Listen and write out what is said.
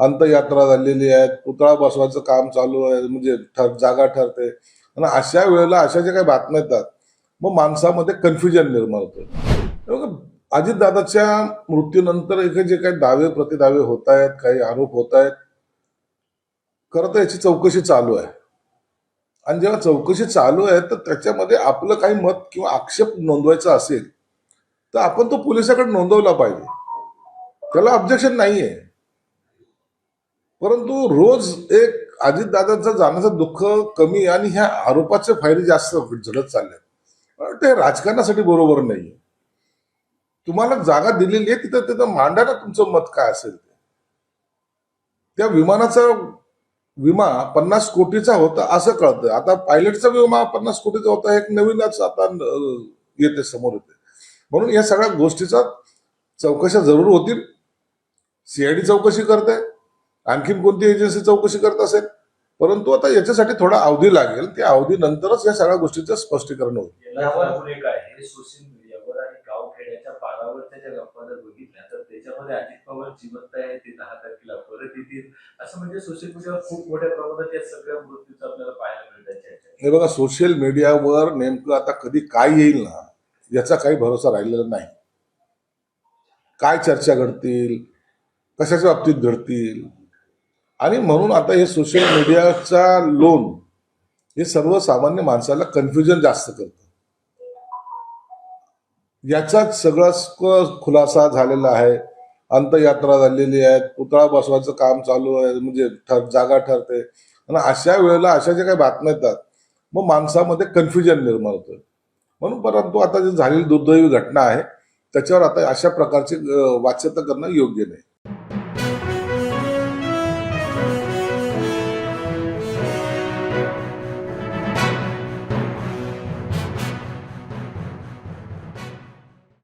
अंत्ययात्रा झालेली आहे, पुतळा बसवायचं काम चालू आहे, म्हणजे जागा ठरते. आणि अशा वेळेला अशा ज्या काही बातम्या येतात, मग माणसामध्ये कन्फ्युजन निर्माण होतं. अजितदादाच्या मृत्यूनंतर इथे जे काही दावे प्रतिदावे होत आहेत, काही आरोप होत आहेत, खरं तर याची चौकशी चालू आहे. आणि जेव्हा चौकशी चालू आहे तर त्याच्यामध्ये आपलं काही मत किंवा आक्षेप नोंदवायचा असेल तर आपण तो पोलिसाकडे नोंदवला पाहिजे, त्याला ऑब्जेक्शन नाहीये. परंतु रोज एक अजितदादांचं जाण्याचं दुःख कमी आणि ह्या आरोपाचे फायदे जास्त झडत चालले, ते राजकारणासाठी बरोबर नाहीये. तुम्हाला जागा दिलेली आहे तिथं तिथं मांडा ना तुमचं मत काय असेल ते. त्या विमानाचा विमा 50 कोटीचा होता असं कळतं. आता पायलटचा विमा 50 कोटीचा होता, एक नवीनच आता येते समोर येते. म्हणून या सगळ्या गोष्टीचा चौकशा जरूर होतील. सीआयडी चौकशी करते, आणखीन कोणती एजन्सी चौकशी करत असेल, परंतु आता याच्यासाठी थोडा अवधी लागेल. त्या अवधीनंतरच या सगळ्या गोष्टीचं स्पष्टीकरण होईल. सोशल मीडियावर आणि गावखेड्याच्या पारावरच्या ज्या गप्पा जर बघितल्या तर त्याच्यामध्ये अजित पवार जिवंत आहे, ते 10 तारखेला परत येतील असं म्हणजे सोशल मीडियावर खूप मोठ्या प्रमाणात या सगळ्या मृत्यूचं आपल्याला पाहायला मिळतात. हे बघा, सोशल मीडियावर नेमकं आता कधी काय येईल ना याचा काही भरोसा राहिलेला नाही. काय चर्चा घडतील, कशाच्या बाबतीत घडतील, आणि म्हणून आता हे सोशल मीडियाचा लोन हे सर्वसामान्य माणसाला कन्फ्युजन जास्त करतं. याचाच सगळा खुलासा झालेला आहे. अंत्ययात्रा झालेली आहे, पुतळा बसवायचं काम चालू आहे, म्हणजे जागा ठरते. आणि अशा वेळेला अशा ज्या काही बातम्या येतात, मग माणसामध्ये कन्फ्युजन निर्माण होतं. म्हणून परंतु आता जी झालेली दुर्दैवी घटना आहे त्याच्यावर आता अशा प्रकारची वाच्यता करणं योग्य नाही.